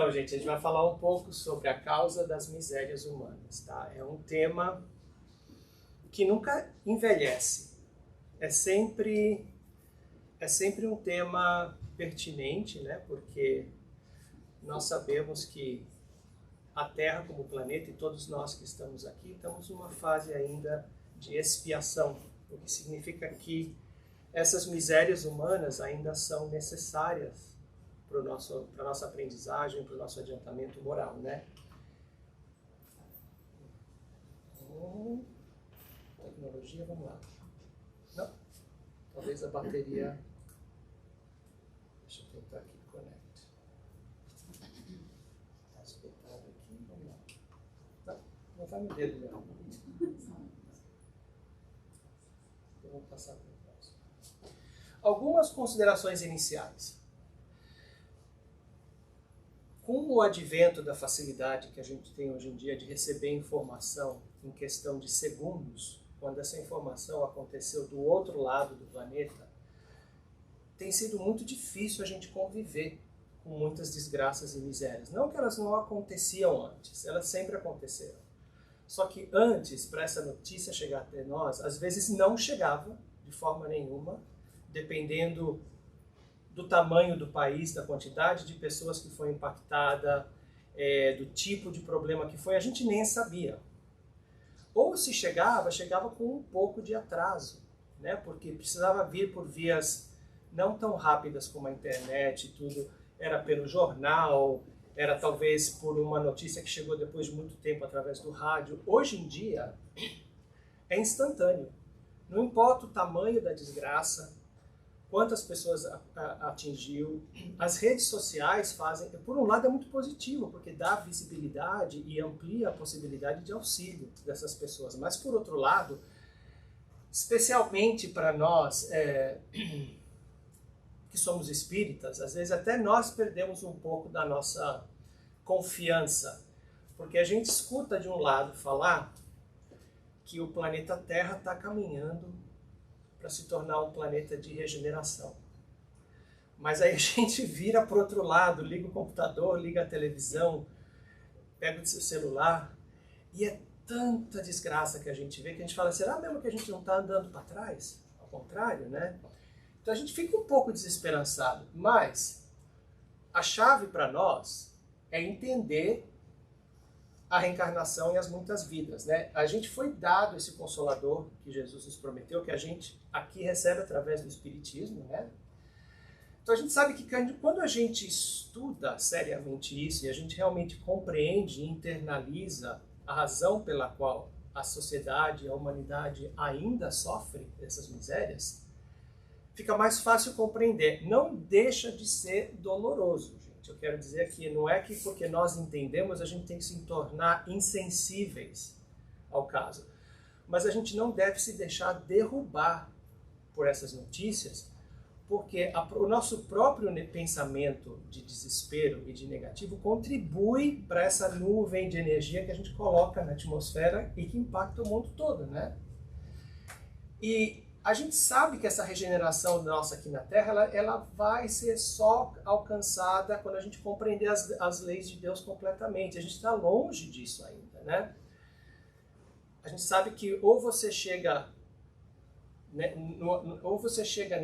Então, gente, a gente vai falar um pouco sobre a causa das misérias humanas, tá? É um tema que nunca envelhece. É sempre um tema pertinente, né? Porque nós sabemos que a Terra como planeta e todos nós que estamos aqui estamos numa fase ainda de expiação, o que significa que essas misérias humanas ainda são necessárias para a nossa aprendizagem, para o nosso adiantamento moral, né? Tecnologia, vamos lá. Não? Talvez a bateria... Deixa eu tentar aqui, connect. Está espetado aqui, vamos lá. Não vai no dedo, não. Eu vou passar para o próximo. Algumas considerações iniciais. Com o advento da facilidade que a gente tem hoje em dia de receber informação em questão de segundos, quando essa informação aconteceu do outro lado do planeta, tem sido muito difícil a gente conviver com muitas desgraças e misérias. Não que elas não aconteciam antes, elas sempre aconteceram. Só que antes, para essa notícia chegar até nós, às vezes não chegava de forma nenhuma, dependendo do tamanho do país, da quantidade de pessoas que foi impactada, do tipo de problema que foi, a gente nem sabia. Ou se chegava com um pouco de atraso, né? Porque precisava vir por vias não tão rápidas como a internet e tudo, era pelo jornal, era talvez por uma notícia que chegou depois de muito tempo através do rádio. Hoje em dia é instantâneo. Não importa o tamanho da desgraça, quantas pessoas atingiu. As redes sociais fazem, por um lado é muito positivo, porque dá visibilidade e amplia a possibilidade de auxílio dessas pessoas. Mas por outro lado, especialmente para nós que somos espíritas, às vezes até nós perdemos um pouco da nossa confiança, porque a gente escuta de um lado falar que o planeta Terra está caminhando para se tornar um planeta de regeneração. Mas aí a gente vira para o outro lado, liga o computador, liga a televisão, pega o seu celular, e é tanta desgraça que a gente vê que a gente fala, será mesmo que a gente não está andando para trás? Ao contrário, né? Então a gente fica um pouco desesperançado, mas a chave para nós é entender a reencarnação e as muitas vidas, né? A gente foi dado esse consolador que Jesus nos prometeu, que a gente aqui recebe através do Espiritismo, né? Então a gente sabe que quando a gente estuda seriamente isso e a gente realmente compreende e internaliza a razão pela qual a sociedade, a humanidade ainda sofre essas misérias, fica mais fácil compreender. Não deixa de ser doloroso. Eu quero dizer que não é que porque nós entendemos a gente tem que se tornar insensíveis ao caso. Mas a gente não deve se deixar derrubar por essas notícias, porque o nosso próprio pensamento de desespero e de negativo contribui para essa nuvem de energia que a gente coloca na atmosfera e que impacta o mundo todo, né? E a gente sabe que essa regeneração nossa aqui na Terra, ela vai ser só alcançada quando a gente compreender as leis de Deus completamente. A gente está longe disso ainda, né? A gente sabe que ou você chega, né, ou você chega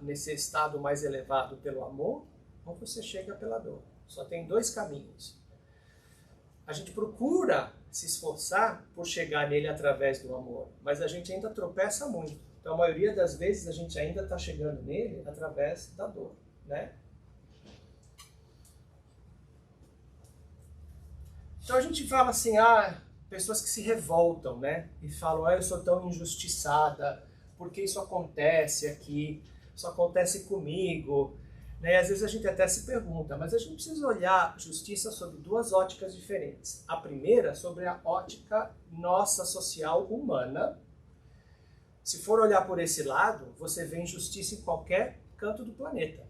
nesse estado mais elevado pelo amor, ou você chega pela dor. Só tem dois caminhos. A gente procura se esforçar por chegar nele através do amor, mas a gente ainda tropeça muito. Então, a maioria das vezes, a gente ainda está chegando nele através da dor, né? Então, a gente fala assim, pessoas que se revoltam, né? E falam, eu sou tão injustiçada, por que isso acontece aqui? Isso acontece comigo, né? E às vezes a gente até se pergunta, mas a gente precisa olhar justiça sob duas óticas diferentes. A primeira, sobre a ótica nossa social humana. Se for olhar por esse lado, você vê injustiça em qualquer canto do planeta.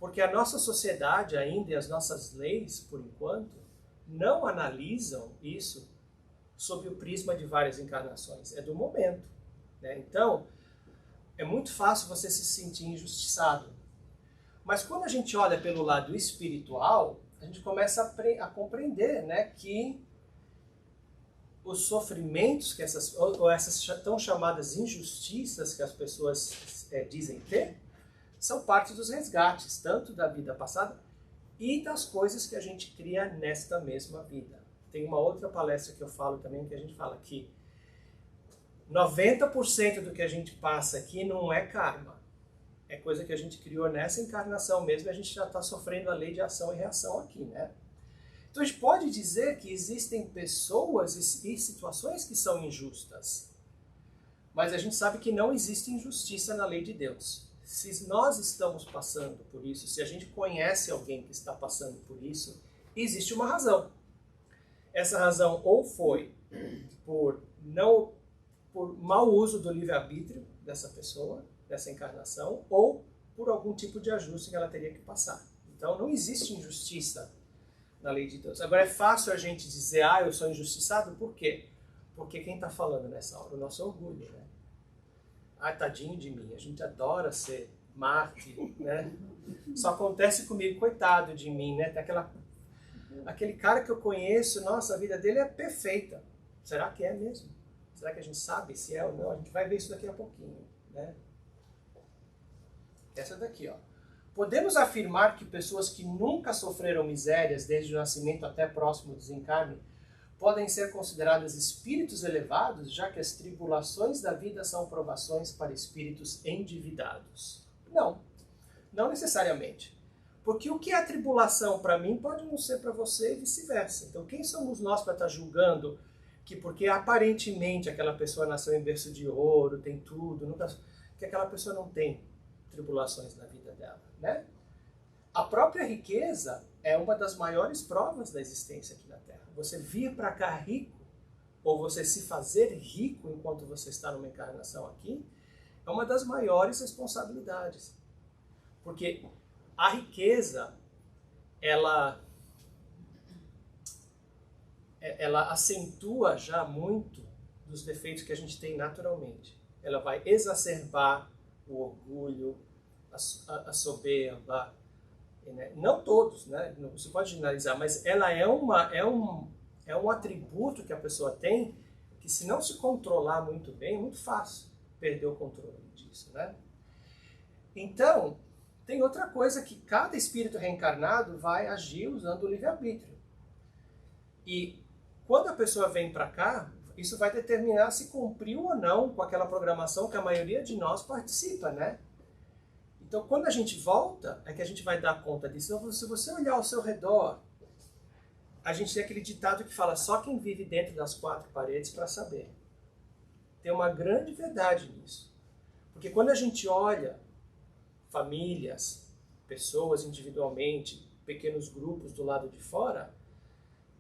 Porque a nossa sociedade ainda e as nossas leis, por enquanto, não analisam isso sob o prisma de várias encarnações. É do momento, né? Então, é muito fácil você se sentir injustiçado. Mas quando a gente olha pelo lado espiritual, a gente começa a compreender, né, que os sofrimentos que ou essas tão chamadas injustiças que as pessoas dizem ter, são parte dos resgates, tanto da vida passada e das coisas que a gente cria nesta mesma vida. Tem uma outra palestra que eu falo também, que a gente fala que 90% do que a gente passa aqui não é karma. É coisa que a gente criou nessa encarnação mesmo, e a gente já está sofrendo a lei de ação e reação aqui, né? Então a gente pode dizer que existem pessoas e situações que são injustas, mas a gente sabe que não existe injustiça na lei de Deus. Se nós estamos passando por isso, se a gente conhece alguém que está passando por isso, existe uma razão. Essa razão ou foi por mau uso do livre-arbítrio dessa pessoa, dessa encarnação, ou por algum tipo de ajuste que ela teria que passar. Então não existe injustiça na lei de Deus. Agora é fácil a gente dizer, eu sou injustiçado, por quê? Porque quem está falando nessa hora? O nosso orgulho, né? Tadinho de mim, a gente adora ser mártir, né? Só acontece comigo, coitado de mim, né? Tem aquele cara que eu conheço, nossa, a vida dele é perfeita. Será que é mesmo? Será que a gente sabe se é ou não? A gente vai ver isso daqui a pouquinho, né? Essa daqui, ó. Podemos afirmar que pessoas que nunca sofreram misérias desde o nascimento até próximo do desencarne podem ser consideradas espíritos elevados, já que as tribulações da vida são provações para espíritos endividados? Não, não necessariamente. Porque o que é tribulação para mim pode não ser para você e vice-versa. Então quem somos nós para estar julgando que porque aparentemente aquela pessoa nasceu em berço de ouro, tem tudo, que aquela pessoa não tem tribulações na vida dela, né? A própria riqueza é uma das maiores provas da existência aqui na Terra. Você vir para cá rico, ou você se fazer rico enquanto você está numa encarnação aqui, é uma das maiores responsabilidades. Porque a riqueza, ela acentua já muito dos defeitos que a gente tem naturalmente. Ela vai exacerbar o orgulho, a soberba, né? Não todos, né? Não se pode generalizar, mas ela é um atributo que a pessoa tem que, se não se controlar muito bem, é muito fácil perder o controle disso, né? Então, tem outra coisa que cada espírito reencarnado vai agir usando o livre-arbítrio. E quando a pessoa vem para cá, isso vai determinar se cumpriu ou não com aquela programação que a maioria de nós participa, né? Então, quando a gente volta, é que a gente vai dar conta disso. Então, se você olhar ao seu redor, a gente tem aquele ditado que fala, só quem vive dentro das quatro paredes para saber. Tem uma grande verdade nisso. Porque quando a gente olha famílias, pessoas individualmente, pequenos grupos do lado de fora,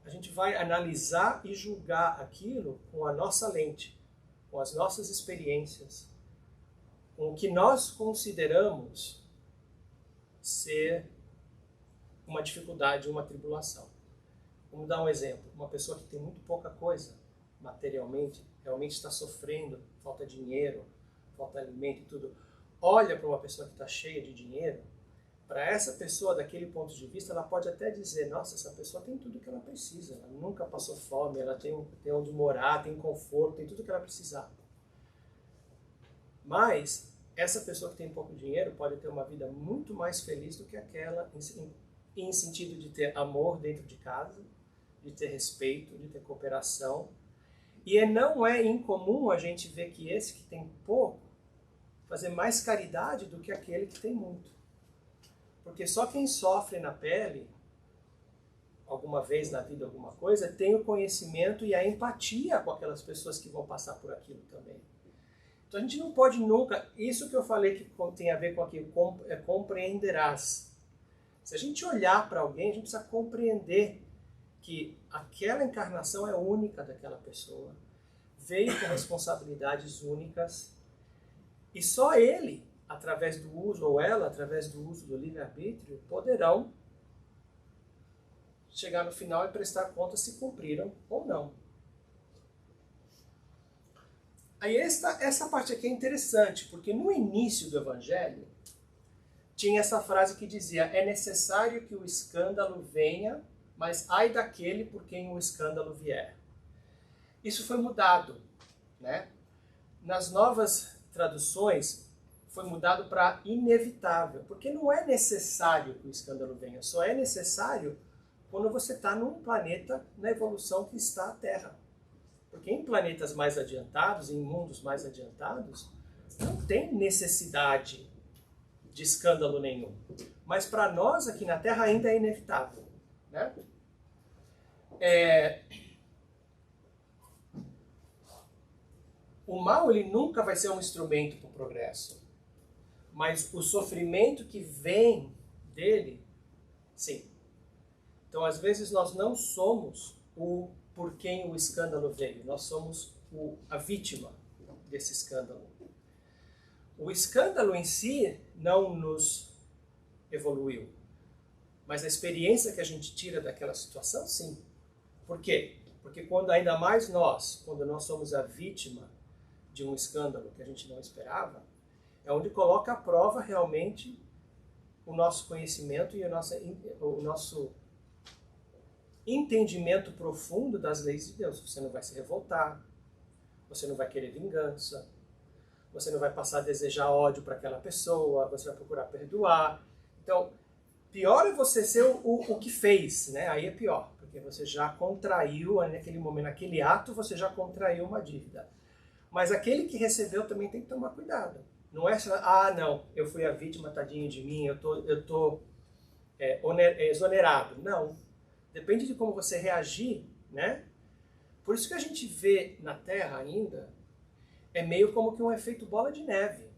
a gente vai analisar e julgar aquilo com a nossa lente, com as nossas experiências, com o que nós consideramos ser uma dificuldade, uma tribulação. Vamos dar um exemplo. Uma pessoa que tem muito pouca coisa materialmente, realmente está sofrendo, falta dinheiro, falta alimento e tudo. Olha para uma pessoa que está cheia de dinheiro, para essa pessoa, daquele ponto de vista, ela pode até dizer, nossa, essa pessoa tem tudo que ela precisa, ela nunca passou fome, ela tem onde morar, tem conforto, tem tudo que ela precisava. Mas essa pessoa que tem pouco dinheiro pode ter uma vida muito mais feliz do que aquela, em sentido de ter amor dentro de casa, de ter respeito, de ter cooperação. E não é incomum a gente ver que esse que tem pouco fazer mais caridade do que aquele que tem muito. Porque só quem sofre na pele, alguma vez na vida alguma coisa, tem o conhecimento e a empatia com aquelas pessoas que vão passar por aquilo também. Então a gente não pode nunca, isso que eu falei que tem a ver com aquilo, compreenderás. Se a gente olhar para alguém, a gente precisa compreender que aquela encarnação é única daquela pessoa, veio com responsabilidades únicas, e só ele, através do uso, ou ela, através do uso do livre-arbítrio, poderão chegar no final e prestar conta se cumpriram ou não. Aí essa parte aqui é interessante, porque no início do Evangelho, tinha essa frase que dizia: é necessário que o escândalo venha, mas ai daquele por quem o escândalo vier. Isso foi mudado, né? Nas novas traduções foi mudado para inevitável, porque não é necessário que o escândalo venha, só é necessário quando você está num planeta na evolução que está a Terra. Porque em planetas mais adiantados, em mundos mais adiantados, não tem necessidade de escândalo nenhum. Mas para nós aqui na Terra ainda é inevitável, né? O mal ele nunca vai ser um instrumento para o progresso. Mas o sofrimento que vem dele, sim. Então, às vezes, nós não somos o por quem o escândalo veio. Nós somos a vítima desse escândalo. O escândalo em si não nos evoluiu. Mas a experiência que a gente tira daquela situação, sim. Por quê? Porque quando ainda mais quando nós somos a vítima de um escândalo que a gente não esperava, é onde coloca à prova realmente o nosso conhecimento e o nosso entendimento profundo das leis de Deus. Você não vai se revoltar, você não vai querer vingança, você não vai passar a desejar ódio para aquela pessoa, você vai procurar perdoar. Então, pior é você ser o que fez, né? Aí é pior, porque você já contraiu, naquele momento, naquele ato, você já contraiu uma dívida. Mas aquele que recebeu também tem que tomar cuidado. Não é só, não, eu fui a vítima, tadinho de mim, eu tô exonerado. Não. Depende de como você reagir, né? Por isso que a gente vê na Terra ainda, é meio como que um efeito bola de neve.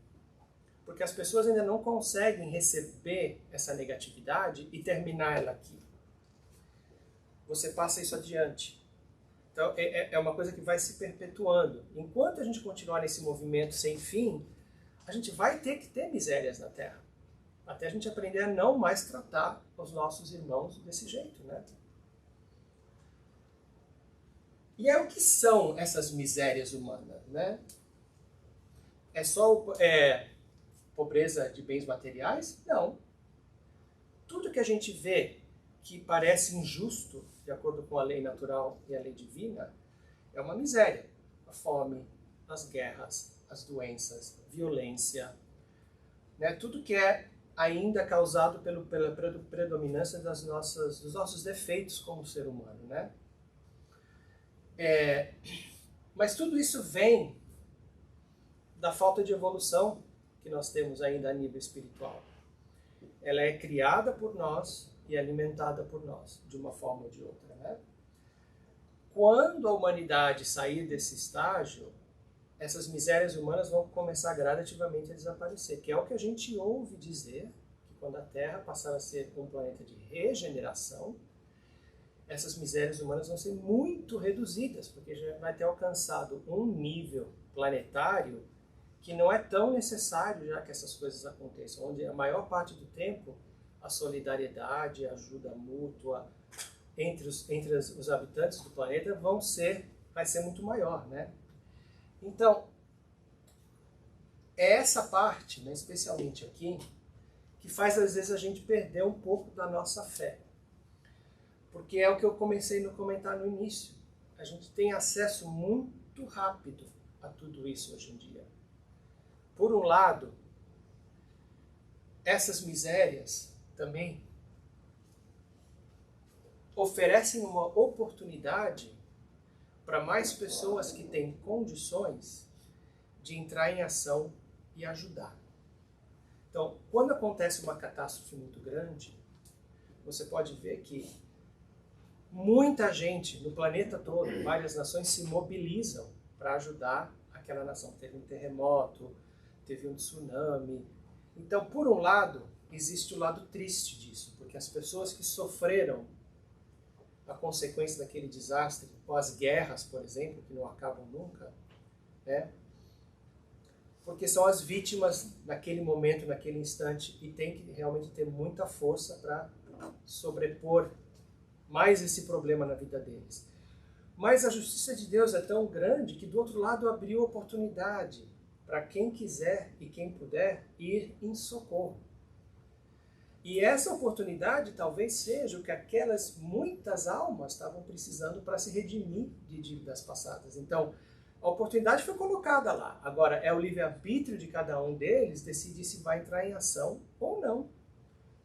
Porque as pessoas ainda não conseguem receber essa negatividade e terminar ela aqui. Você passa isso adiante. Então, é uma coisa que vai se perpetuando. Enquanto a gente continuar nesse movimento sem fim, a gente vai ter que ter misérias na Terra. Até a gente aprender a não mais tratar os nossos irmãos desse jeito, né? E o que são essas misérias humanas, né? É só pobreza de bens materiais? Não. Tudo que a gente vê que parece injusto, de acordo com a lei natural e a lei divina, é uma miséria. A fome, as guerras, as doenças, violência, né? Tudo que é ainda causado pela predominância dos nossos defeitos como ser humano, né? Mas tudo isso vem da falta de evolução que nós temos ainda a nível espiritual. Ela é criada por nós e alimentada por nós, de uma forma ou de outra, né? Quando a humanidade sair desse estágio, essas misérias humanas vão começar gradativamente a desaparecer, que é o que a gente ouve dizer, que quando a Terra passar a ser um planeta de regeneração, essas misérias humanas vão ser muito reduzidas, porque já vai ter alcançado um nível planetário que não é tão necessário já que essas coisas aconteçam, onde a maior parte do tempo a solidariedade, a ajuda mútua entre os habitantes do planeta vai ser muito maior, né? Então, é essa parte, né, especialmente aqui, que faz às vezes a gente perder um pouco da nossa fé. Porque é o que eu comecei a comentar no início. A gente tem acesso muito rápido a tudo isso hoje em dia. Por um lado, essas misérias também oferecem uma oportunidade para mais pessoas que têm condições de entrar em ação e ajudar. Então, quando acontece uma catástrofe muito grande, você pode ver que muita gente no planeta todo, várias nações se mobilizam para ajudar aquela nação. Teve um terremoto, teve um tsunami. Então, por um lado, existe o lado triste disso, porque as pessoas que sofreram a consequência daquele desastre, pós-guerras, por exemplo, que não acabam nunca, né? Porque são as vítimas naquele momento, naquele instante, e tem que realmente ter muita força para sobrepor mais esse problema na vida deles. Mas a justiça de Deus é tão grande que do outro lado abriu oportunidade para quem quiser e quem puder ir em socorro. E essa oportunidade talvez seja o que aquelas muitas almas estavam precisando para se redimir de dívidas passadas. Então, a oportunidade foi colocada lá. Agora, é o livre-arbítrio de cada um deles decidir se vai entrar em ação ou não.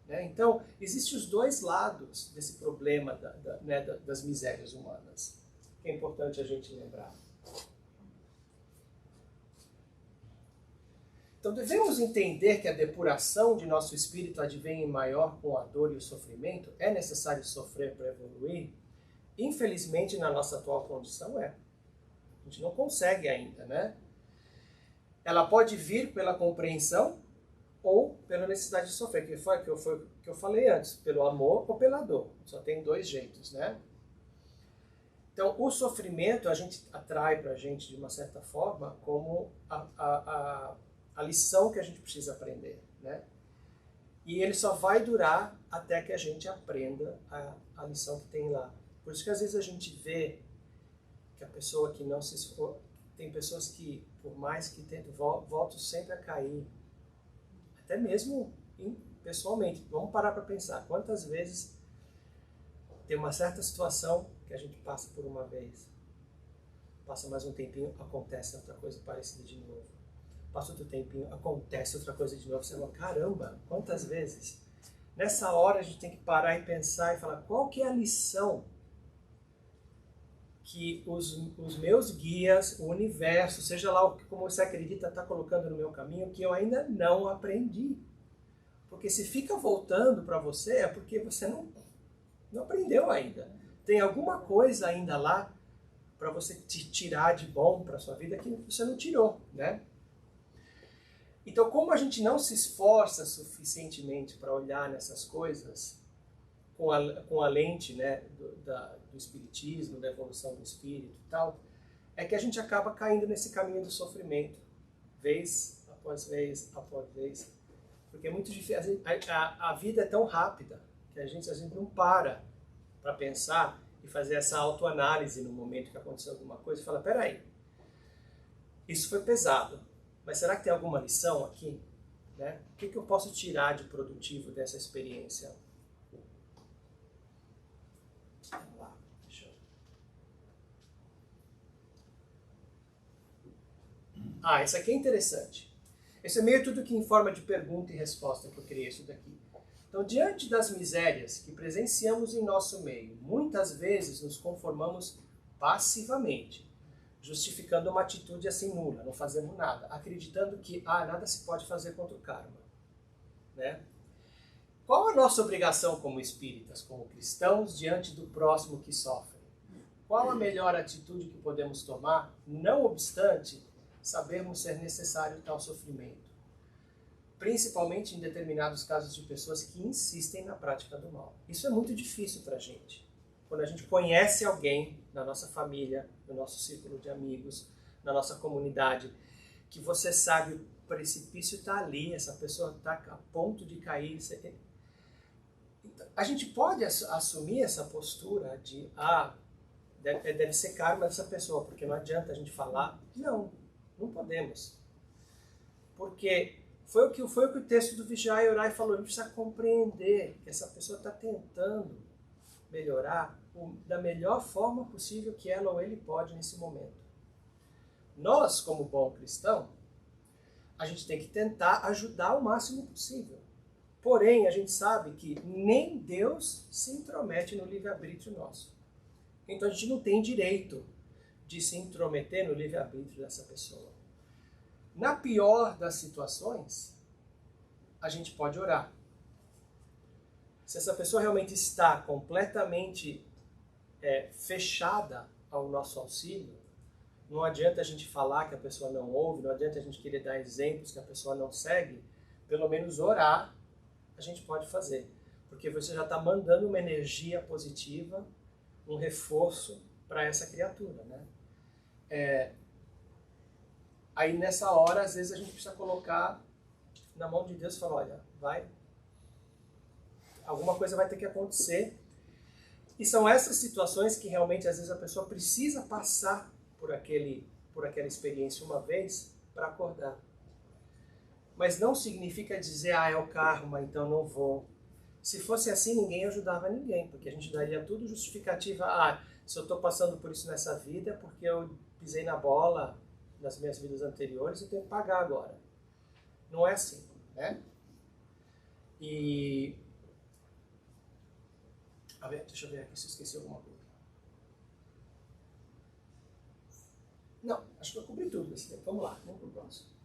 Né? Então, existem os dois lados desse problema das misérias humanas, que é importante a gente lembrar. Então, devemos entender que a depuração de nosso espírito advém maior com a dor e o sofrimento. É necessário sofrer para evoluir? Infelizmente, na nossa atual condição, é. A gente não consegue ainda, né? Ela pode vir pela compreensão ou pela necessidade de sofrer, que foi o que eu falei antes, pelo amor ou pela dor. Só tem dois jeitos, né? Então, o sofrimento a gente atrai para a gente, de uma certa forma, como a lição que a gente precisa aprender, né? E ele só vai durar até que a gente aprenda a lição que tem lá. Por isso que às vezes a gente vê que a pessoa que não se esforça, tem pessoas que, por mais que tentem, voltam sempre a cair. Até mesmo pessoalmente. Vamos parar para pensar. Quantas vezes tem uma certa situação que a gente passa por uma vez, passa mais um tempinho, acontece outra coisa parecida de novo. Passa outro tempinho, acontece outra coisa de novo. Você fala, caramba, quantas vezes? Nessa hora a gente tem que parar e pensar e falar, qual que é a lição que os meus guias, o universo, seja lá como você acredita, está colocando no meu caminho, que eu ainda não aprendi. Porque se fica voltando para você, é porque você não aprendeu ainda. Tem alguma coisa ainda lá para você te tirar de bom para a sua vida que você não tirou, né? Então, como a gente não se esforça suficientemente para olhar nessas coisas com a lente, né, do espiritismo, da evolução do espírito e tal, é que a gente acaba caindo nesse caminho do sofrimento, vez após vez após vez. Porque é muito difícil. A vida é tão rápida que a gente às vezes não para pensar e fazer essa autoanálise no momento que aconteceu alguma coisa e fala, peraí, isso foi pesado. Mas será que tem alguma lição aqui? Né? O que eu posso tirar de produtivo dessa experiência? Vamos lá. Isso aqui é interessante. Esse é meio tudo que em forma de pergunta e resposta que eu criei isso daqui. Então, diante das misérias que presenciamos em nosso meio, muitas vezes nos conformamos passivamente, justificando uma atitude assim nula, não fazemos nada, acreditando que nada se pode fazer contra o karma. Né? Qual a nossa obrigação como espíritas, como cristãos, diante do próximo que sofre? Qual a melhor atitude que podemos tomar, não obstante sabermos ser necessário tal sofrimento? Principalmente em determinados casos de pessoas que insistem na prática do mal. Isso é muito difícil para a gente. Quando a gente conhece alguém na nossa família, no nosso círculo de amigos, na nossa comunidade, que você sabe o precipício está ali, essa pessoa está a ponto de cair. A gente pode assumir essa postura de deve ser karma dessa pessoa, porque não adianta a gente falar. Não podemos. Porque foi o que o texto do Vigiai e Orai falou, a gente precisa compreender que essa pessoa está tentando melhorar da melhor forma possível que ela ou ele pode nesse momento. Nós, como bom cristão, a gente tem que tentar ajudar o máximo possível. Porém, a gente sabe que nem Deus se intromete no livre-arbítrio nosso. Então a gente não tem direito de se intrometer no livre-arbítrio dessa pessoa. Na pior das situações, a gente pode orar. Se essa pessoa realmente está completamente fechada ao nosso auxílio, não adianta a gente falar que a pessoa não ouve, não adianta a gente querer dar exemplos que a pessoa não segue, pelo menos orar a gente pode fazer. Porque você já está mandando uma energia positiva, um reforço para essa criatura, né? Aí nessa hora, às vezes a gente precisa colocar na mão de Deus e falar, olha, alguma coisa vai ter que acontecer. E são essas situações que realmente às vezes a pessoa precisa passar por aquela experiência uma vez para acordar. Mas não significa dizer, é o karma, então não vou Se fosse assim, ninguém ajudava ninguém, porque a gente daria tudo justificativa. Ah, se eu estou passando por isso nessa vida é porque eu pisei na bola nas minhas vidas anteriores e tenho que pagar agora. Não é assim, né? E... deixa eu ver aqui se eu esqueci alguma coisa. Não, acho que eu cobri tudo desse tempo. Vamos lá, vamos para o próximo.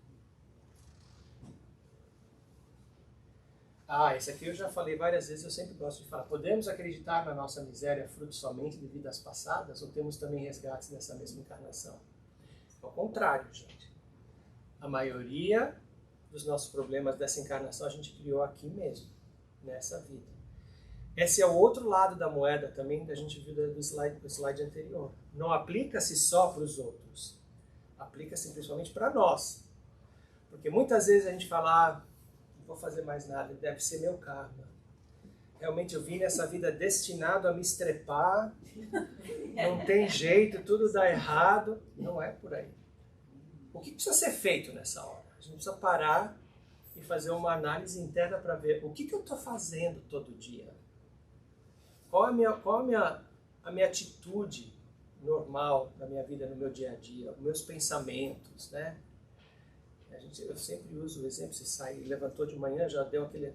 Esse aqui eu já falei várias vezes, eu sempre gosto de falar. Podemos acreditar na nossa miséria fruto somente de vidas passadas ou temos também resgates nessa mesma encarnação? Ao contrário, gente. A maioria dos nossos problemas dessa encarnação a gente criou aqui mesmo, nessa vida. Esse é o outro lado da moeda também que a gente viu do slide anterior. Não aplica-se só para os outros, aplica-se principalmente para nós. Porque muitas vezes a gente fala, não vou fazer mais nada, deve ser meu karma. Realmente eu vim nessa vida destinado a me estrepar, não tem jeito, tudo dá errado. Não é por aí. O que precisa ser feito nessa hora? A gente precisa parar e fazer uma análise interna para ver o que eu estou fazendo todo dia. Qual é a minha atitude normal na minha vida, no meu dia a dia, os meus pensamentos, né? Eu sempre uso o exemplo, você sai, levantou de manhã, já deu aquele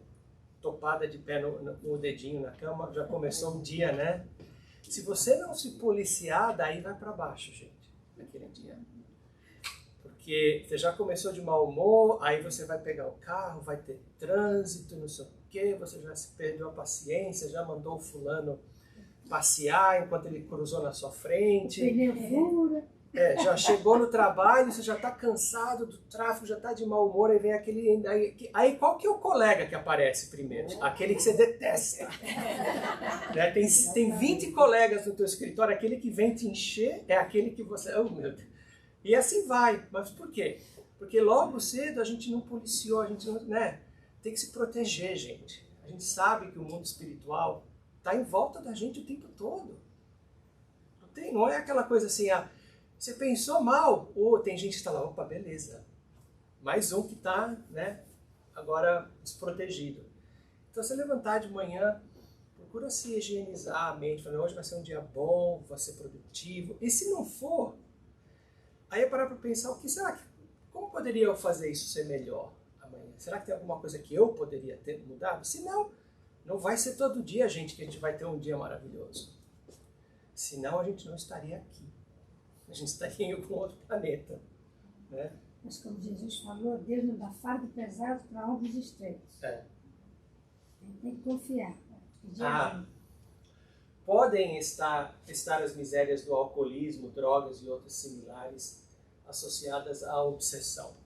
topada de pé no dedinho na cama, já começou um dia, né? Se você não se policiar, daí vai para baixo, gente, naquele dia. Porque você já começou de mau humor, aí você vai pegar o carro, vai ter trânsito, não sei o quê, você já se perdeu a paciência, já mandou o fulano passear enquanto ele cruzou na sua frente. Pneu fura. Já chegou no trabalho, você já está cansado do tráfego, já está de mau humor, aí vem aquele... Aí qual que é o colega que aparece primeiro? Aquele que você detesta. Né? Tem 20 colegas no teu escritório, aquele que vem te encher é aquele que você... Oh, meu Deus. E assim vai. Mas por quê? Porque logo cedo a gente não policiou, a gente não... Né? Tem que se proteger, gente. A gente sabe que o mundo espiritual está em volta da gente o tempo todo. Não é aquela coisa assim... Você pensou mal, tem gente que está lá, opa, beleza. Mais um que está, né, agora desprotegido. Então, você levantar de manhã, procura se higienizar a mente, falando, hoje vai ser um dia bom, vai ser produtivo. E se não for, aí é parar para pensar, como poderia eu fazer isso ser melhor amanhã? Será que tem alguma coisa que eu poderia ter mudado? Se não, não vai ser todo dia, gente, que a gente vai ter um dia maravilhoso. Senão a gente não estaria aqui. A gente estaria em algum outro planeta. Né? Mas como Jesus falou, Deus não dá fardo pesado para ombros estreitos. Tem que confiar. Podem estar as misérias do alcoolismo, drogas e outras similares associadas à obsessão.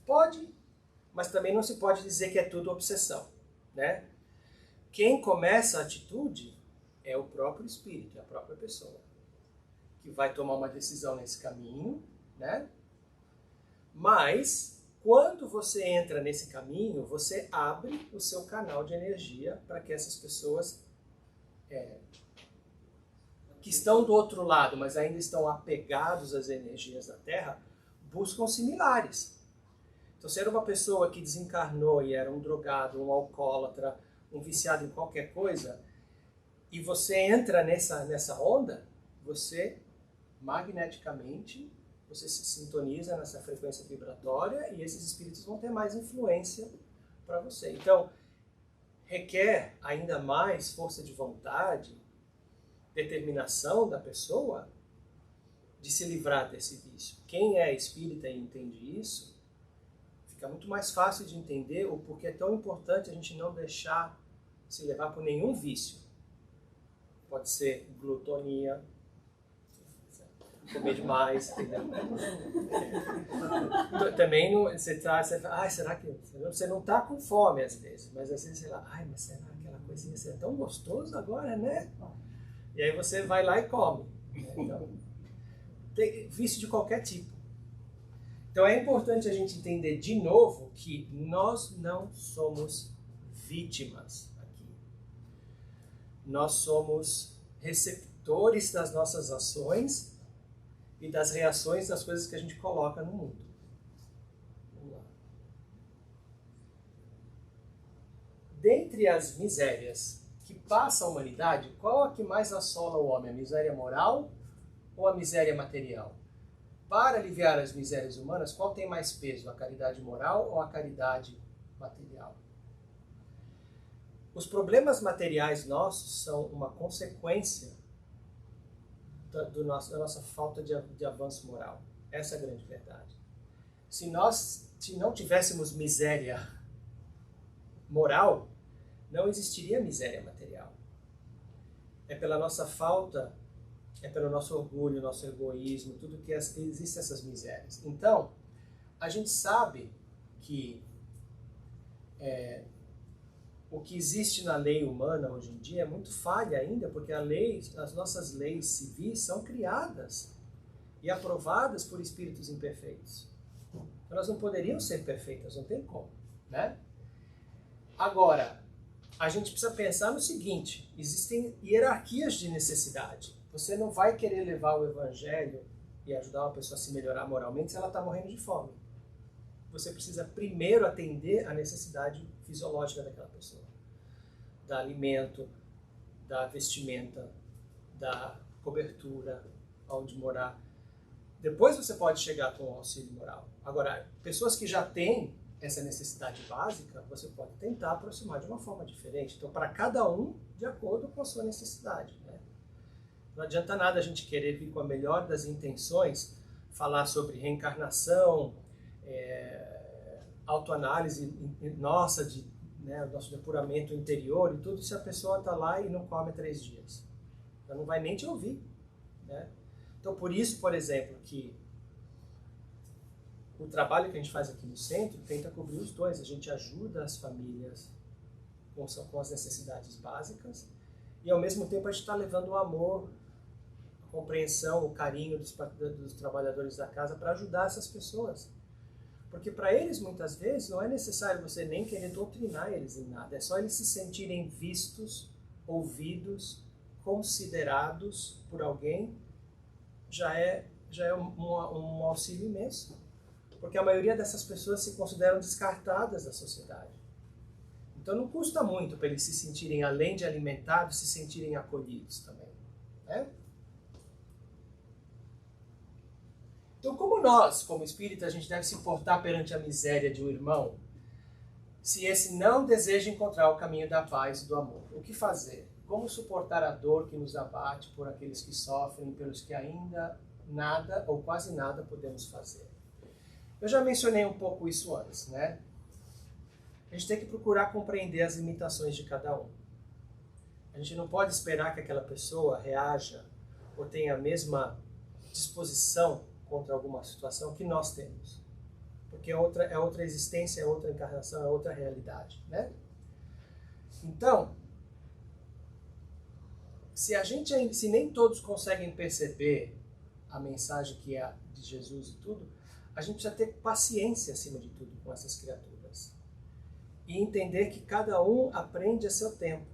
Pode, mas também não se pode dizer que é tudo obsessão. Né? Quem começa a atitude é o próprio espírito, é a própria pessoa, que vai tomar uma decisão nesse caminho, né? Mas, quando você entra nesse caminho, você abre o seu canal de energia para que essas pessoas que estão do outro lado, mas ainda estão apegados às energias da Terra, buscam similares. Então, se era uma pessoa que desencarnou e era um drogado, um alcoólatra, um viciado em qualquer coisa, e você entra nessa onda, você magneticamente, você se sintoniza nessa frequência vibratória e esses espíritos vão ter mais influência para você. Então, requer ainda mais força de vontade, determinação da pessoa de se livrar desse vício. Quem é espírita e entende isso, fica muito mais fácil de entender o porquê é tão importante a gente não deixar se levar por nenhum vício. Pode ser glutonia, comer demais, entendeu? Também não, você fala, será que você não está com fome às vezes, mas às vezes você fala, mas será aquela coisinha é tão gostoso agora, né? E aí você vai lá e come. Né? Então, tem vício de qualquer tipo. Então é importante a gente entender de novo que nós não somos vítimas aqui. Nós somos receptores das nossas ações e das reações das coisas que a gente coloca no mundo. Vamos lá. Dentre entre as misérias que passa a humanidade, qual a que mais assola o homem? A miséria moral ou a miséria material? Para aliviar as misérias humanas, qual tem mais peso? A caridade moral ou a caridade material? Os problemas materiais nossos são uma consequência da nossa falta de avanço moral. Essa é a grande verdade. Se não tivéssemos miséria moral, não existiria miséria material. É pela nossa falta, é pelo nosso orgulho, nosso egoísmo, tudo que existem essas misérias. Então, a gente sabe que o que existe na lei humana hoje em dia é muito falha ainda, porque as nossas leis civis são criadas e aprovadas por espíritos imperfeitos. Então, elas não poderiam ser perfeitas, não tem como, né? Agora, a gente precisa pensar no seguinte: existem hierarquias de necessidade. Você não vai querer levar o evangelho e ajudar uma pessoa a se melhorar moralmente se ela está morrendo de fome. Você precisa primeiro atender a necessidade fisiológica daquela pessoa. Da alimento, da vestimenta, da cobertura, onde morar. Depois você pode chegar com o auxílio moral. Agora, pessoas que já têm essa necessidade básica, você pode tentar aproximar de uma forma diferente. Então, para cada um, de acordo com a sua necessidade, né? Não adianta nada a gente querer vir com a melhor das intenções, falar sobre reencarnação, autoanálise nossa, nosso depuramento interior e tudo, se a pessoa está lá e não come 3 dias. Ela não vai nem te ouvir, né? Então, por isso, por exemplo, que o trabalho que a gente faz aqui no centro tenta cobrir os dois. A gente ajuda as famílias com as necessidades básicas e, ao mesmo tempo, a gente está levando o amor, a compreensão, o carinho dos trabalhadores da casa para ajudar essas pessoas. Porque para eles, muitas vezes, não é necessário você nem querer doutrinar eles em nada. É só eles se sentirem vistos, ouvidos, considerados por alguém, já é um auxílio imenso. Porque a maioria dessas pessoas se consideram descartadas da sociedade. Então não custa muito para eles se sentirem, além de alimentados, se sentirem acolhidos também, né? Então, como nós, como espírita, a gente deve se portar perante a miséria de um irmão, se esse não deseja encontrar o caminho da paz e do amor? O que fazer? Como suportar a dor que nos abate por aqueles que sofrem, pelos que ainda nada ou quase nada podemos fazer? Eu já mencionei um pouco isso antes, né? A gente tem que procurar compreender as limitações de cada um. A gente não pode esperar que aquela pessoa reaja ou tenha a mesma disposição contra alguma situação que nós temos. Porque é outra existência, é outra encarnação, é outra realidade, né? Então, se nem todos conseguem perceber a mensagem que é de Jesus e tudo, a gente precisa ter paciência, acima de tudo, com essas criaturas. E entender que cada um aprende a seu tempo.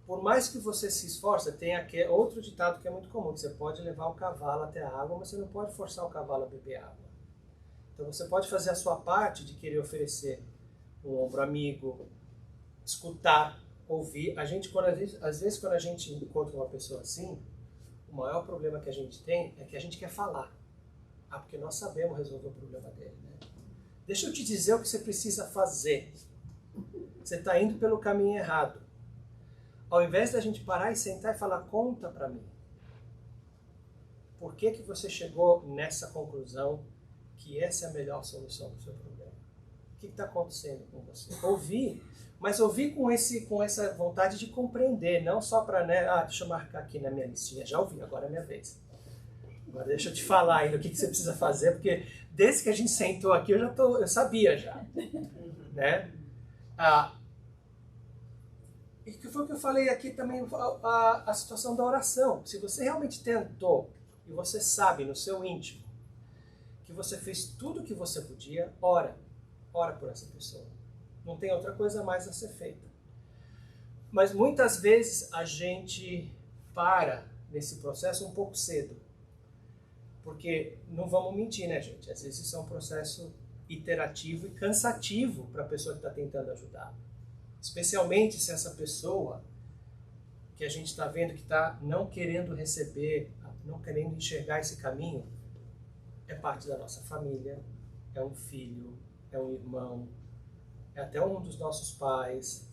Por mais que você se esforce, tem outro ditado que é muito comum, que você pode levar o cavalo até a água, mas você não pode forçar o cavalo a beber água. Então você pode fazer a sua parte de querer oferecer um ombro amigo, escutar, ouvir. Às vezes, quando a gente encontra uma pessoa assim, o maior problema que a gente tem é que a gente quer falar. Porque nós sabemos resolver o problema dele, né? Deixa eu te dizer o que você precisa fazer. Você está indo pelo caminho errado. Ao invés da gente parar e sentar e falar, conta para mim. Por que você chegou nessa conclusão que essa é a melhor solução para o seu problema? O que está acontecendo com você? Ouvir, mas ouvir com essa vontade de compreender, não só para, né, deixa eu marcar aqui na minha listinha, já ouvi, agora é minha vez. Agora deixa eu te falar ainda o que você precisa fazer, porque desde que a gente sentou aqui eu sabia já. Né? E que foi o que eu falei aqui também, a situação da oração. Se você realmente tentou, e você sabe no seu íntimo, que você fez tudo o que você podia, ora por essa pessoa. Não tem outra coisa mais a ser feita. Mas muitas vezes a gente para nesse processo um pouco cedo. Porque não vamos mentir, né, gente? Às vezes isso é um processo iterativo e cansativo para a pessoa que está tentando ajudar. Especialmente se essa pessoa que a gente está vendo que está não querendo receber, não querendo enxergar esse caminho, é parte da nossa família, é um filho, é um irmão, é até um dos nossos pais,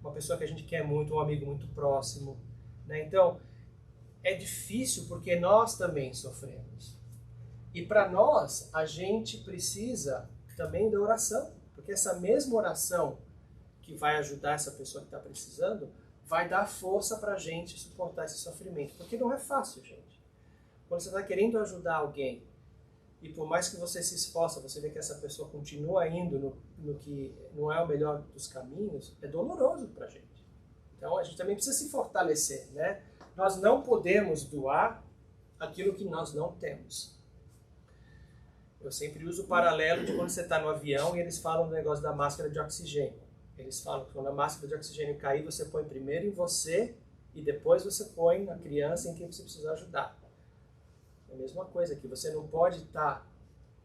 uma pessoa que a gente quer muito, um amigo muito próximo, né? Então, é difícil porque nós também sofremos. E para nós, a gente precisa também da oração, porque essa mesma oração que vai ajudar essa pessoa que está precisando, vai dar força para a gente suportar esse sofrimento. Porque não é fácil, gente. Quando você está querendo ajudar alguém, e por mais que você se esforça, você vê que essa pessoa continua indo no que não é o melhor dos caminhos, é doloroso para a gente. Então a gente também precisa se fortalecer, né? Nós não podemos doar aquilo que nós não temos. Eu sempre uso o paralelo de quando você está no avião e eles falam do negócio da máscara de oxigênio. Eles falam que quando a máscara de oxigênio cair, você põe primeiro em você e depois você põe na criança em quem você precisa ajudar. É a mesma coisa aqui. Você não pode estar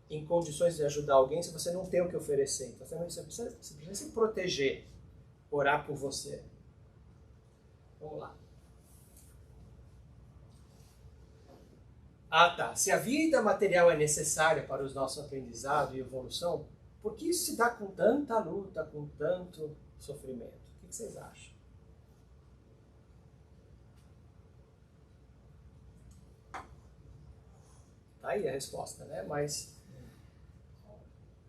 em condições de ajudar alguém se você não tem o que oferecer. Então você precisa se proteger, orar por você. Vamos lá. Ah, tá. Se a vida material é necessária para o nosso aprendizado e evolução, por que isso se dá com tanta luta, com tanto sofrimento? O que vocês acham? Tá aí a resposta, né? Mas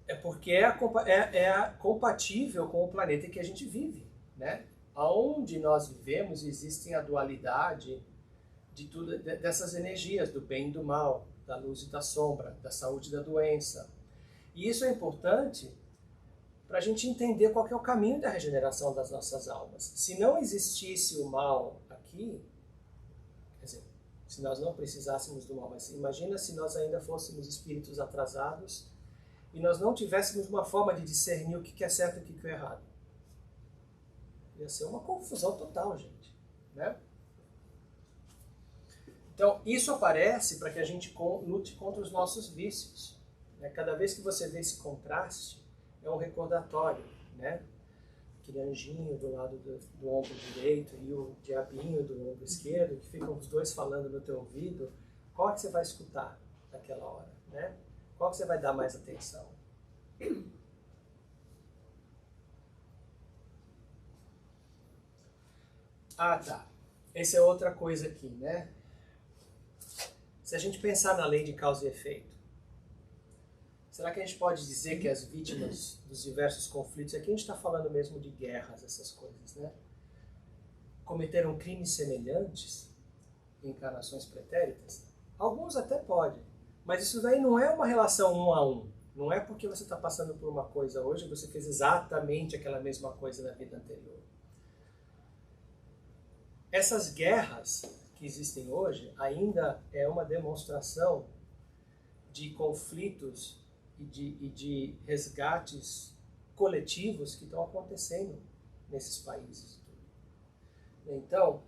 é porque é compatível com o planeta em que a gente vive, né? Aonde nós vivemos existem a dualidade de tudo, dessas energias, do bem e do mal, da luz e da sombra, da saúde e da doença. E isso é importante para a gente entender qual que é o caminho da regeneração das nossas almas. Se não existisse o mal aqui, quer dizer, se nós não precisássemos do mal, mas imagina se nós ainda fôssemos espíritos atrasados e nós não tivéssemos uma forma de discernir o que é certo e o que é errado. Ia ser uma confusão total, gente, né? Então, isso aparece para que a gente lute contra os nossos vícios. Cada vez que você vê esse contraste, é um recordatório, né? Aquele anjinho do lado do ombro direito e o diabinho do ombro esquerdo, que ficam os dois falando no teu ouvido, qual é que você vai escutar naquela hora, né? Qual que você vai dar mais atenção? Ah, tá. Essa é outra coisa aqui, né? Se a gente pensar na lei de causa e efeito, será que a gente pode dizer que as vítimas dos diversos conflitos, aqui a gente está falando mesmo de guerras, essas coisas, né? Cometeram crimes semelhantes em encarnações pretéritas? Alguns até podem, mas isso daí não é uma relação 1 a 1. Não é porque você está passando por uma coisa hoje, você fez exatamente aquela mesma coisa na vida anterior. Essas guerras que existem hoje ainda é uma demonstração de conflitos e de resgates coletivos que estão acontecendo nesses países. Então,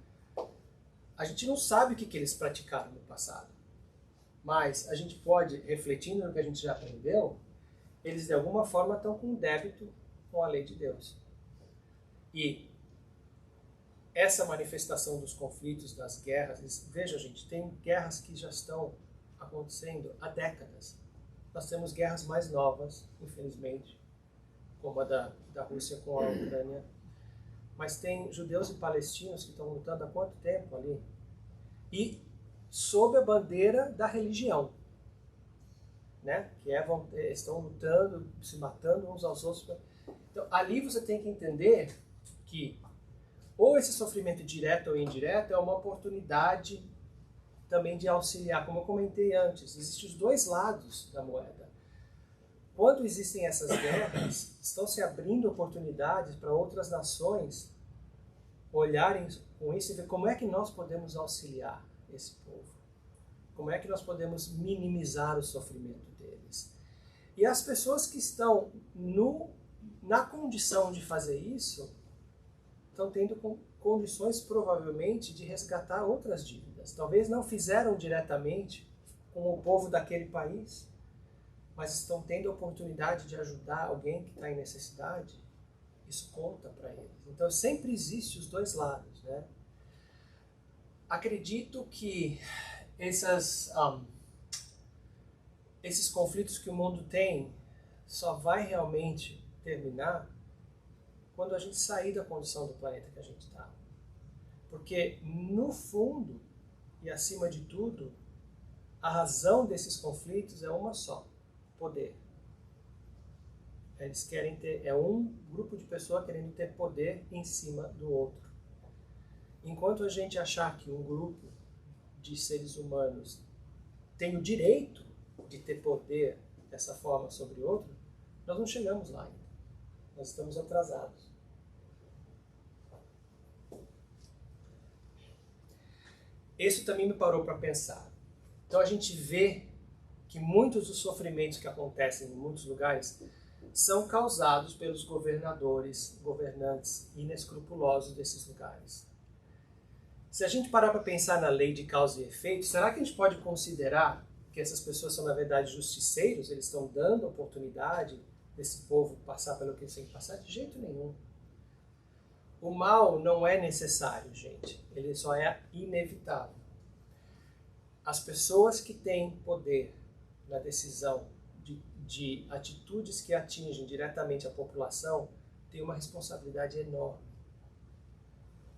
a gente não sabe o que eles praticaram no passado, mas a gente pode, refletindo no que a gente já aprendeu, eles de alguma forma estão com débito com a lei de Deus. E essa manifestação dos conflitos, das guerras, veja, gente, tem guerras que já estão acontecendo há décadas. Nós temos guerras mais novas, infelizmente, como a da Rússia com a Ucrânia. Mas tem judeus e palestinos que estão lutando há quanto tempo ali? E sob a bandeira da religião, né? Que estão lutando, se matando uns aos outros. Então, ali você tem que entender que ou esse sofrimento direto ou indireto é uma oportunidade também de auxiliar. Como eu comentei antes, existem os dois lados da moeda. Quando existem essas guerras, estão se abrindo oportunidades para outras nações olharem com isso e ver como é que nós podemos auxiliar esse povo. Como é que nós podemos minimizar o sofrimento deles. E as pessoas que estão na condição de fazer isso, estão tendo condições, provavelmente, de resgatar outras dívidas. Talvez não fizeram diretamente com o povo daquele país, mas estão tendo a oportunidade de ajudar alguém que está em necessidade Isso conta para eles. Então sempre existe os dois lados, né? Acredito que esses conflitos que o mundo tem só vai realmente terminar quando a gente sair da condição do planeta que a gente está. Porque, no fundo, e acima de tudo, a razão desses conflitos é uma só: poder. Eles querem ter, é um grupo de pessoas querendo ter poder em cima do outro. Enquanto a gente achar que um grupo de seres humanos tem o direito de ter poder dessa forma sobre outro, nós não chegamos lá ainda. Nós estamos atrasados. Isso também me parou para pensar. Então a gente vê que muitos dos sofrimentos que acontecem em muitos lugares são causados pelos governantes inescrupulosos desses lugares. Se a gente parar para pensar na lei de causa e efeito, será que a gente pode considerar que essas pessoas são, na verdade, justiceiros? Eles estão dando oportunidade desse povo passar pelo que eles têm que passar? De jeito nenhum. O mal não é necessário, gente. Ele só é inevitável. As pessoas que têm poder na decisão de atitudes que atingem diretamente a população têm uma responsabilidade enorme.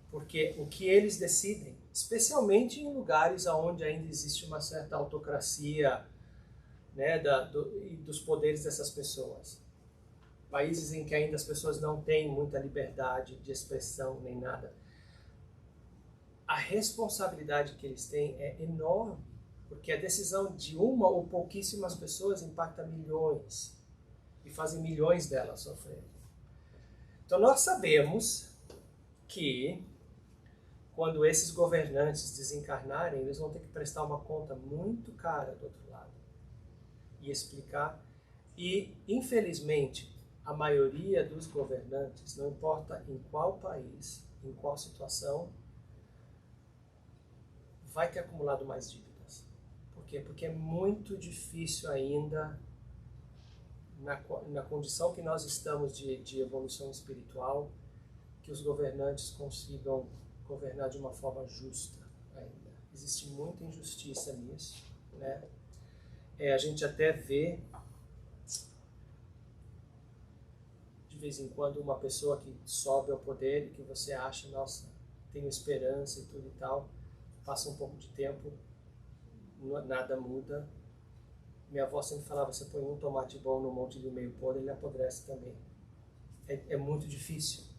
Porque o que eles decidem, especialmente em lugares onde ainda existe uma certa autocracia, né, dos poderes dessas pessoas. Países em que ainda as pessoas não têm muita liberdade de expressão nem nada. A responsabilidade que eles têm é enorme, porque a decisão de uma ou pouquíssimas pessoas impacta milhões e fazem milhões delas sofrerem. Então nós sabemos que quando esses governantes desencarnarem, eles vão ter que prestar uma conta muito cara do outro lado e explicar. E, infelizmente, a maioria dos governantes, não importa em qual país, em qual situação, vai ter acumulado mais dívidas. Por quê? Porque é muito difícil ainda, na condição que nós estamos de evolução espiritual, que os governantes consigam governar de uma forma justa ainda. Existe muita injustiça nisso, né? A gente até vê de vez em quando uma pessoa que sobe ao poder e que você acha, nossa, tenho esperança e tudo e tal, passa um pouco de tempo, nada muda. Minha avó sempre falava, você põe um tomate bom no monte de meio podre, ele apodrece também. É muito difícil.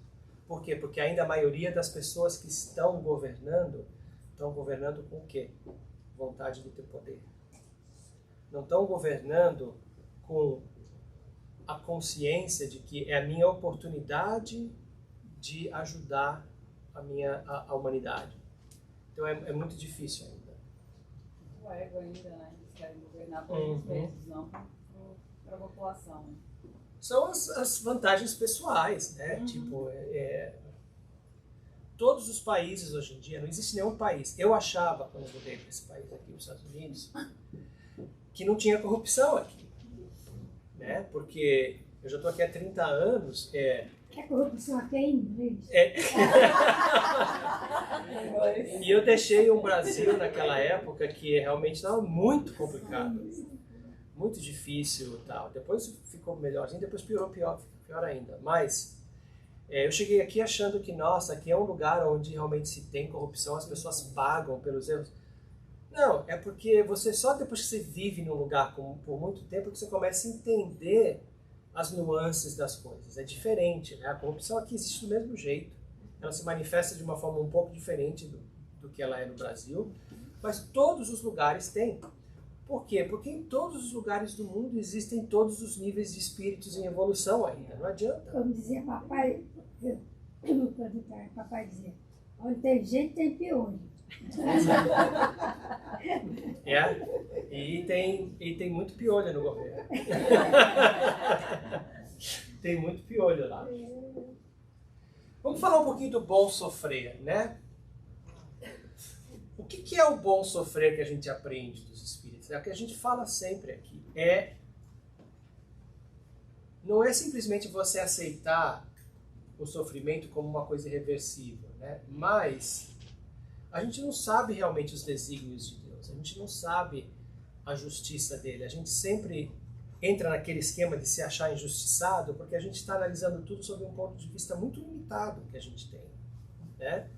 Por quê? Porque ainda a maioria das pessoas que estão governando com o quê? Vontade de ter poder. Não estão governando com a consciência de que é a minha oportunidade de ajudar a humanidade. Então é muito difícil ainda. O ego ainda, né? Eles querem governar por eles mesmos, não para a população. São as vantagens pessoais, né? Tipo, todos os países hoje em dia, não existe nenhum país. Eu achava, quando eu mudei para esse país aqui, os Estados Unidos, que não tinha corrupção aqui, né? Porque eu já estou aqui há 30 anos. Que a corrupção aqui é em inglês. E eu deixei o Brasil naquela época que realmente estava muito complicado. Muito difícil e tal. Depois ficou melhorzinho, depois pior ainda. Mas eu cheguei aqui achando que, nossa, aqui é um lugar onde realmente se tem corrupção, as pessoas pagam pelos erros. Não, é porque você só depois que você vive num lugar por muito tempo que você começa a entender as nuances das coisas. É diferente, né? A corrupção aqui existe do mesmo jeito. Ela se manifesta de uma forma um pouco diferente do que ela é no Brasil, mas todos os lugares têm. Por quê? Porque em todos os lugares do mundo existem todos os níveis de espíritos em evolução ainda. Não adianta. Como dizia papai, papai dizia, onde tem gente tem piolho. E tem muito piolho no governo. Tem muito piolho lá. Vamos falar um pouquinho do bom sofrer, né? O que é o bom sofrer que a gente aprende dos espíritos? É o que a gente fala sempre aqui. Não é simplesmente você aceitar o sofrimento como uma coisa irreversível, né? Mas a gente não sabe realmente os desígnios de Deus, a gente não sabe a justiça dele, a gente sempre entra naquele esquema de se achar injustiçado porque a gente está analisando tudo sob um ponto de vista muito limitado que a gente tem, né?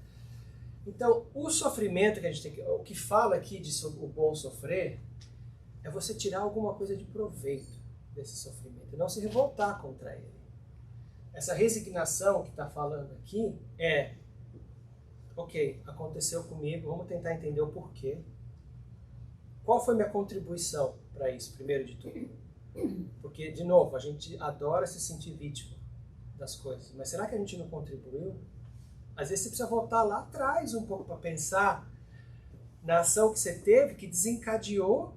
Então, o sofrimento que a gente tem, o que fala aqui de o bom sofrer, é você tirar alguma coisa de proveito desse sofrimento e não se revoltar contra ele. Essa resignação que está falando aqui é, ok, aconteceu comigo, vamos tentar entender o porquê. Qual foi minha contribuição para isso, primeiro de tudo? Porque, de novo, a gente adora se sentir vítima das coisas, mas será que a gente não contribuiu? Às vezes você precisa voltar lá atrás um pouco para pensar na ação que você teve, que desencadeou,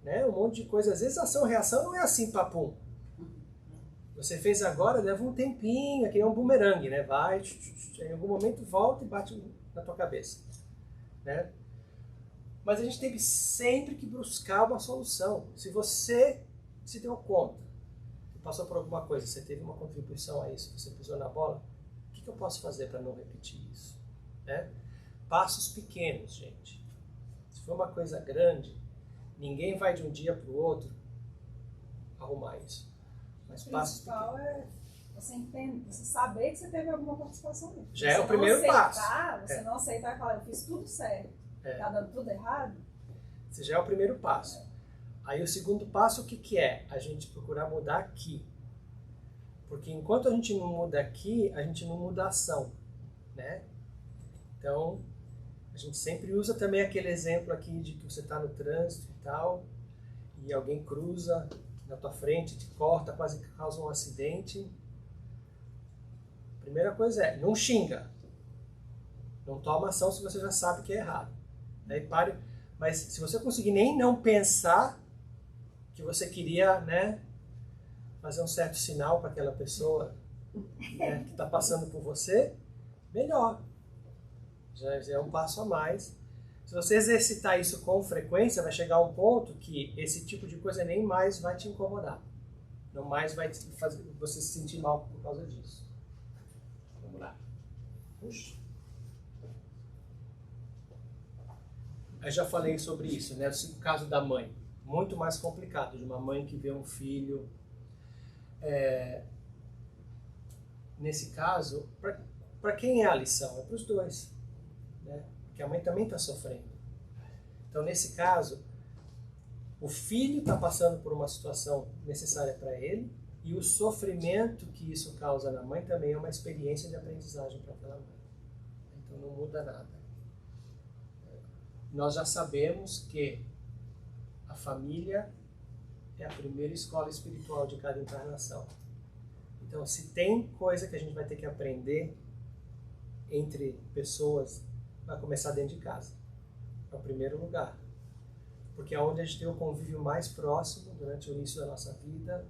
né, um monte de coisa. Às vezes a ação-reação não é assim, papum. Você fez agora, leva um tempinho, aqui é um bumerangue, né? Vai, em algum momento volta e bate na tua cabeça, né? Mas a gente tem sempre que buscar uma solução. Se você se deu conta, passou por alguma coisa, você teve uma contribuição a isso, você pisou na bola, o que eu posso fazer para não repetir isso? Né? Passos pequenos, gente. Se for uma coisa grande, ninguém vai de um dia para o outro arrumar isso. Mas passos pequenos. É você entender, você saber que você teve alguma participação nisso. Já é o primeiro passo. Você não aceitar e falar, eu fiz tudo certo, tá dando tudo errado. Esse já é o primeiro passo. Aí o segundo passo, o que é? A gente procurar mudar aqui. Porque enquanto a gente não muda aqui, a gente não muda a ação, né? Então, a gente sempre usa também aquele exemplo aqui de que você está no trânsito e tal, e alguém cruza na tua frente, te corta, quase causa um acidente. Primeira coisa é, não xinga. Não toma ação se você já sabe que é errado. Aí pare, mas se você conseguir nem não pensar que você queria, né, fazer um certo sinal para aquela pessoa, né, que está passando por você, melhor. Já é um passo a mais. Se você exercitar isso com frequência, vai chegar a um ponto que esse tipo de coisa nem mais vai te incomodar. Não mais vai fazer você se sentir mal por causa disso. Vamos lá. Puxa. Eu já falei sobre isso, né? O caso da mãe. Muito mais complicado, de uma mãe que vê um filho. Nesse caso, para quem é a lição? É para os dois, né? Porque a mãe também está sofrendo. Então, nesse caso, o filho está passando por uma situação necessária para ele e o sofrimento que isso causa na mãe também é uma experiência de aprendizagem para aquela mãe. Então, não muda nada. Nós já sabemos que a família é a primeira escola espiritual de cada encarnação. Então, se tem coisa que a gente vai ter que aprender entre pessoas, vai começar dentro de casa. É o primeiro lugar. Porque é onde a gente tem o convívio mais próximo durante o início da nossa vida,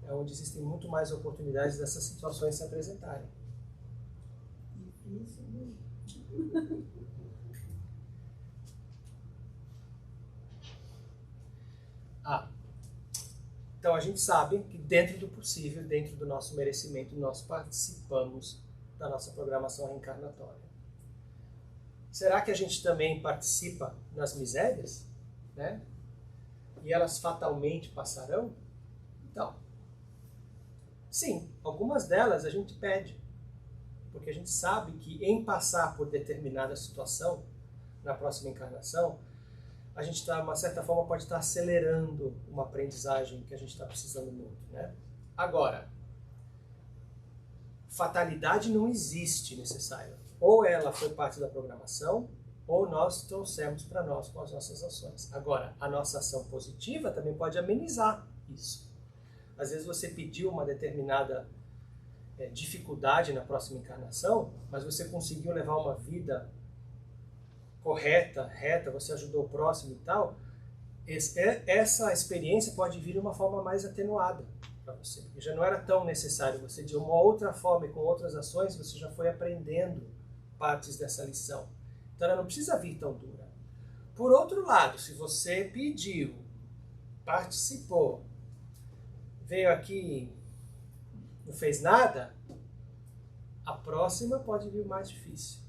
é onde existem muito mais oportunidades dessas situações se apresentarem. Difícil, né? Então a gente sabe que dentro do possível, dentro do nosso merecimento, nós participamos da nossa programação reencarnatória. Será que a gente também participa nas misérias, né? E elas fatalmente passarão? Então, sim, algumas delas a gente pede, porque a gente sabe que em passar por determinada situação, na próxima encarnação, a gente está, de uma certa forma, pode estar acelerando uma aprendizagem que a gente está precisando muito, né? Agora, fatalidade não existe necessário. Ou ela foi parte da programação, ou nós trouxemos para nós com as nossas ações. Agora, a nossa ação positiva também pode amenizar isso. Às vezes você pediu uma determinada dificuldade na próxima encarnação, mas você conseguiu levar uma vida correta, reta, você ajudou o próximo e tal, essa experiência pode vir de uma forma mais atenuada para você. Já não era tão necessário, você de uma outra forma e com outras ações, você já foi aprendendo partes dessa lição. Então ela não precisa vir tão dura. Por outro lado, se você pediu, participou, veio aqui, não fez nada, a próxima pode vir mais difícil.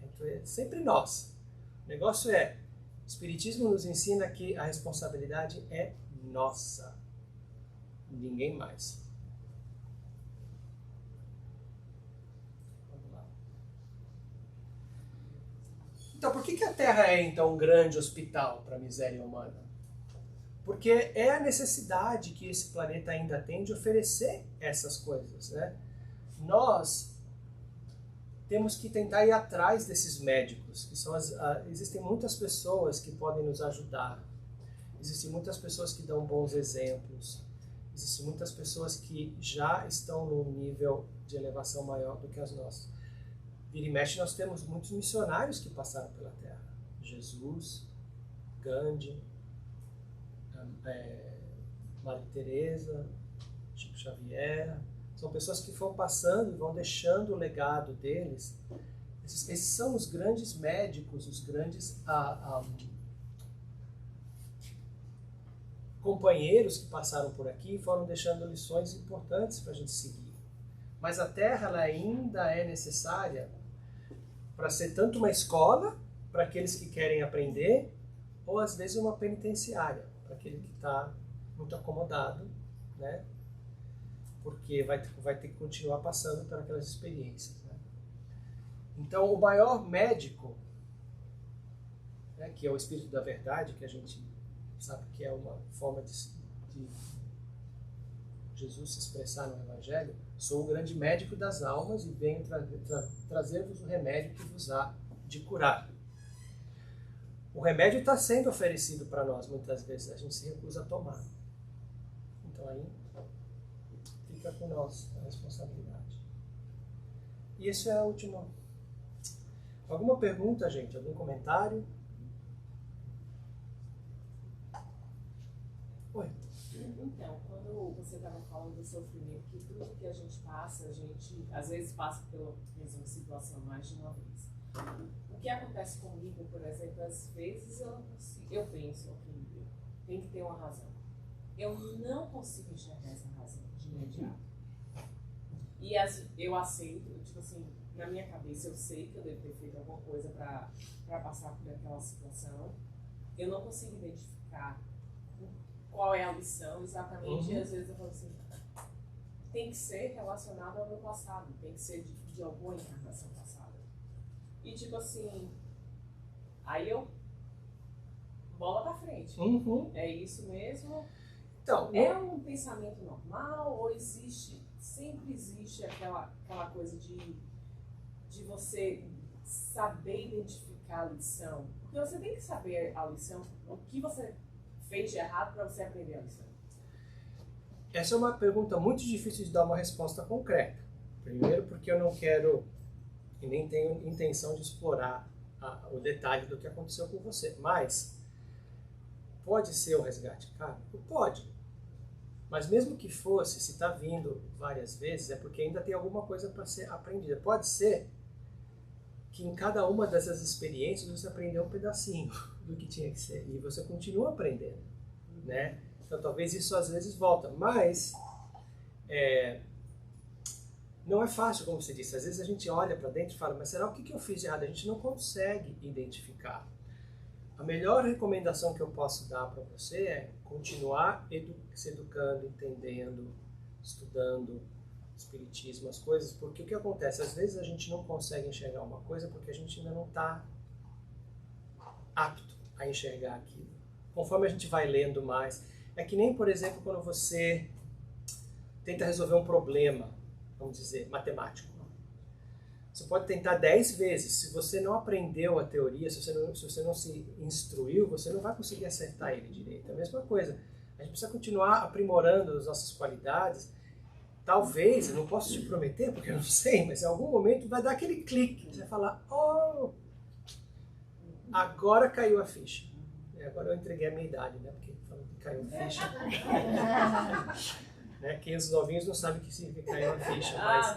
Então é sempre nós. O negócio é, o Espiritismo nos ensina que a responsabilidade é nossa, ninguém mais. Vamos lá. Então, por que a Terra é então um grande hospital para a miséria humana? Porque é a necessidade que esse planeta ainda tem de oferecer essas coisas, né? Nós temos que tentar ir atrás desses médicos, que são existem muitas pessoas que podem nos ajudar, existem muitas pessoas que dão bons exemplos, existem muitas pessoas que já estão num nível de elevação maior do que as nossas. Vira e mexe, nós temos muitos missionários que passaram pela Terra. Jesus, Gandhi, Maria Teresa, Chico Xavier, são pessoas que vão passando e vão deixando o legado deles. Esses são os grandes médicos, os grandes companheiros que passaram por aqui e foram deixando lições importantes para a gente seguir. Mas a Terra ela ainda é necessária para ser tanto uma escola para aqueles que querem aprender, ou às vezes uma penitenciária para aquele que está muito acomodado, né? Porque vai ter que continuar passando por aquelas experiências, né? Então, o maior médico, né, que é o Espírito da Verdade, que a gente sabe que é uma forma de Jesus se expressar no Evangelho, sou o grande médico das almas e venho trazer-vos o remédio que vos há de curar. O remédio está sendo oferecido para nós, muitas vezes a gente se recusa a tomar. Então aí fica com nós a responsabilidade. E isso é a última. Alguma pergunta, gente? Algum comentário? Oi. Então, quando você estava falando do sofrimento, que tudo que a gente passa, a gente às vezes passa pela mesma situação mais de uma vez. O que acontece comigo, por exemplo, às vezes eu penso, ok, tem que ter uma razão. Eu não consigo enxergar essa razão de imediato. E eu aceito, tipo assim, na minha cabeça eu sei que eu devo ter feito alguma coisa para passar por aquela situação. Eu não consigo identificar qual é a lição exatamente, e às vezes eu falo assim, tem que ser relacionado ao meu passado, tem que ser de alguma encarnação passada. E tipo assim, aí eu bola pra frente. É isso mesmo? Então, é um pensamento normal ou sempre existe aquela coisa de você saber identificar a lição? Porque você tem que saber a lição, o que você fez de errado para você aprender a lição. Essa é uma pergunta muito difícil de dar uma resposta concreta. Primeiro porque eu não quero e nem tenho intenção de explorar o detalhe do que aconteceu com você. Mas pode ser o resgate kármico? Pode. Mas mesmo que fosse, se está vindo várias vezes, é porque ainda tem alguma coisa para ser aprendida. Pode ser que em cada uma dessas experiências você aprendeu um pedacinho do que tinha que ser. E você continua aprendendo, né? Então talvez isso às vezes volta. Mas não é fácil, como você disse. Às vezes a gente olha para dentro e fala, mas será o que eu fiz de errado? A gente não consegue identificar. A melhor recomendação que eu posso dar para você é continuar se educando, entendendo, estudando espiritismo, as coisas, porque o que acontece? Às vezes a gente não consegue enxergar uma coisa porque a gente ainda não está apto a enxergar aquilo. Conforme a gente vai lendo mais, é que nem, por exemplo, quando você tenta resolver um problema, vamos dizer, matemático. Você pode tentar 10 vezes. Se você não aprendeu a teoria, se você não se instruiu, você não vai conseguir acertar ele direito. É a mesma coisa. A gente precisa continuar aprimorando as nossas qualidades. Talvez, eu não posso te prometer, porque eu não sei, mas em algum momento vai dar aquele clique. Você vai falar, oh, agora caiu a ficha. E agora eu entreguei a minha idade, né? Porque falando que caiu a ficha. Né? Quem os novinhos não sabem o que significa cair uma ficha, mas...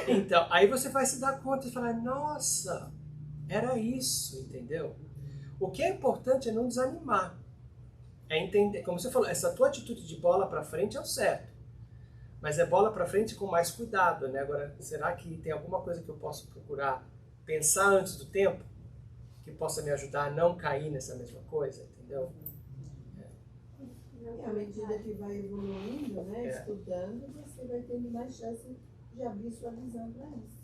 Então, aí você vai se dar conta e falar, nossa, era isso, entendeu? O que é importante é não desanimar. É entender, como você falou, essa tua atitude de bola para frente é o certo. Mas é bola para frente com mais cuidado, né? Agora, será que tem alguma coisa que eu posso procurar pensar antes do tempo que possa me ajudar a não cair nessa mesma coisa, entendeu? E à medida que vai evoluindo, né, estudando, você vai tendo mais chance de abrir sua visão para isso.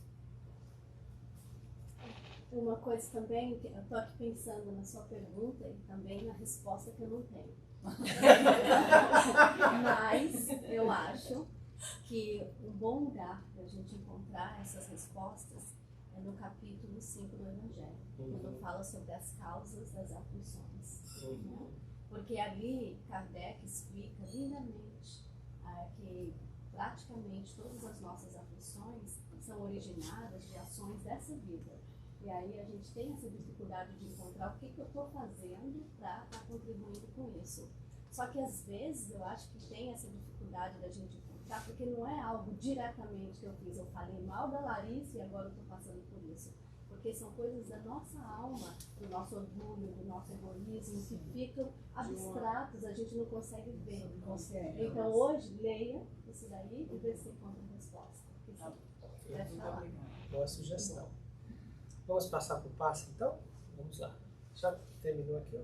Uma coisa também, eu estou aqui pensando na sua pergunta e também na resposta que eu não tenho. Mas eu acho que um bom lugar para a gente encontrar essas respostas é no capítulo 5 do Evangelho, quando fala sobre as causas das aflições. Né? Porque ali Kardec explica lindamente que praticamente todas as nossas aflições são originadas de ações dessa vida. E aí a gente tem essa dificuldade de encontrar o que eu estou fazendo para estar contribuindo com isso. Só que às vezes eu acho que tem essa dificuldade da gente encontrar, porque não é algo diretamente que eu fiz. Eu falei mal da Larissa e agora eu estou passando por isso. Porque são coisas da nossa alma, do nosso orgulho, do nosso egoísmo, que ficam abstratos, a gente não consegue ver. Então hoje, leia isso daí e vê se encontra a resposta. Vai ficar lá. Boa sugestão. Vamos passar para o passe, então? Vamos lá. Já terminou aqui?